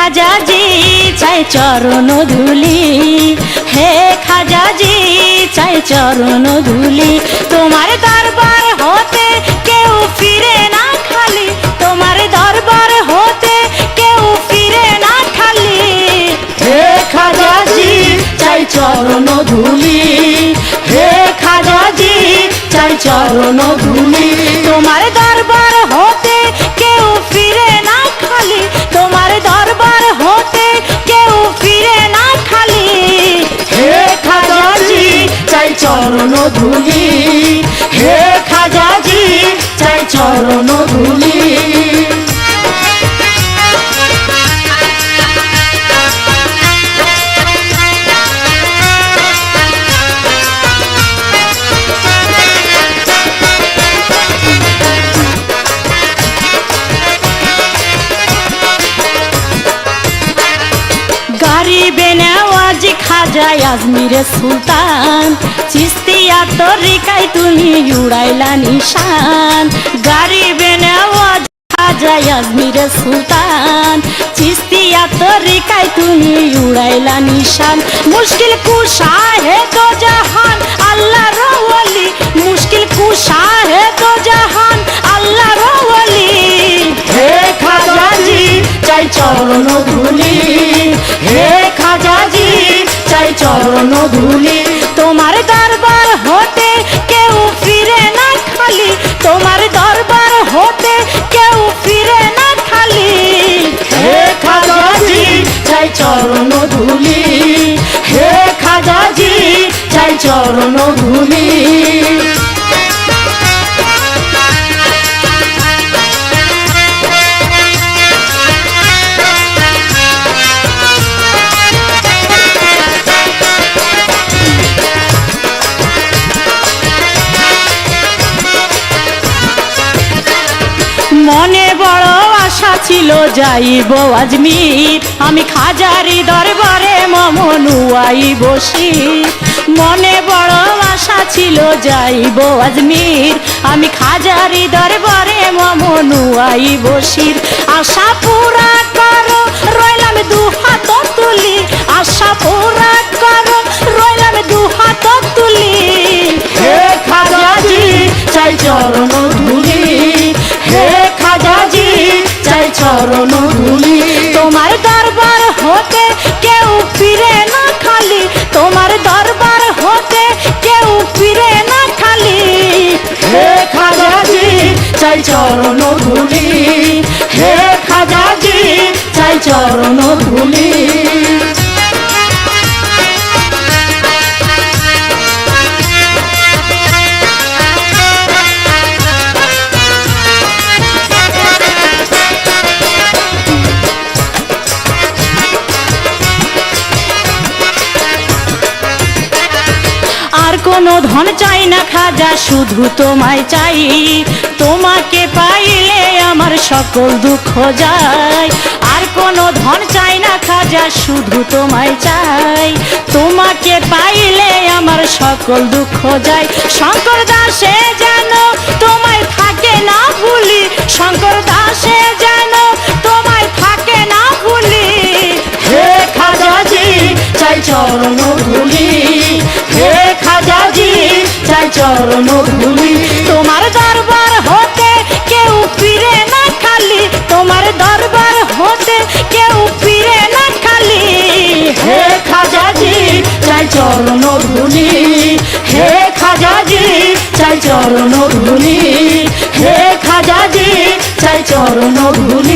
খাজাজি চাই চরণ ধুলি, হে খাজাজি চাই চরণ ধুলি। তোমার দরবার হতে কেউ ফিরে না খালি, তোমার দরবার হতে কেউ ফিরে না খালি। হে খাজাজি চাই চরণ ধুলি, হে খাজাজি চাই চরণ ধুলি। তোমার দরবার হতে কেউ ফিরে না খালি, তোমার দরবার হতে কেউ ফিরে না খালি। হে খাজাজি চাই চরণ ধুলি, হে খাজাজি চাই চরণ ধুলি। গারিবে নেওয়াজ খাজা আজমিরে সুলতান, চিস্তিয়া তরিকায় তুমি উড়াইলা নিশান। গারিবে নেওয়াজ খাজা আজমিরে সুলতান, চিস্তিয়া তরিকায় তুমি উড়াইলা নিশান। মুশকিল কুশা হে দো জাহান আল্লাহর ওলি, মুশকিল কুশা হে দো জাহান আল্লাহর ওলি। হে খাজাজি চাই চরণ ধুলি, হে খাজাজি চাই চরণ ধুলি। তোমার দরবার হতে কেউ ফিরে না খালি, তোমার দরবার হতে কেউ ফিরে না খালি। হে খাজাজি চাই চরণ ধুলি, হে খাজাজি চাই চরণ ধুলি। মনে বড় আশা ছিল যাইব আজমির, আমি খাজারি দরবারে মমনুয়াই বসি। মনে বড় আশা ছিল যাইব আজমির, আমি খাজারি দরবারে মমনুয়াই বসির। আশা পুরা করো রইলাম দুহাত তুলি, আশা পুরা করো রইলাম দুহাত তুলি। হে খাজাজি চাই চরণ ধুলি, হে খাজাজি চাই চরণ ধুলি। তোমার দরবার হতে কেউ ফিরে না খালি, তোমার দরবার হতে কেউ ফিরে না খালি। হে খাজাজি চাই চরণ ধুলি, হে খাজাজি চাই চরণ ধুলি। আর কোনো ধন চাই না খাজা শুধু তোমায় চাই, তোমাকে পাইলে আমার সকল দুঃখ যায়। আর কোনো ধন চাই না খাজা শুধু তোমায় চাই, তোমাকে পাইলে আমার সকল দুঃখ যায়। শঙ্কর দাসে যেন তোমায় থাকে না ভুলি, শঙ্কর দাসে যেন তোমায় থাকে না ভুলি। হে খাজাজি চাই চরণ ধুলি, হে খাজাজি চাই চরণ ধুলি। তোমার দরবার হতে কেউ ফিরে না খালি, তোমার দরবার হতে কেউ ফিরে না খালি। হে খাজাজি চাই চরণ ধুলি, হে খাজাজি চাই চরণ ধুলি, হে খাজাজি চাই চরণ ধুলি।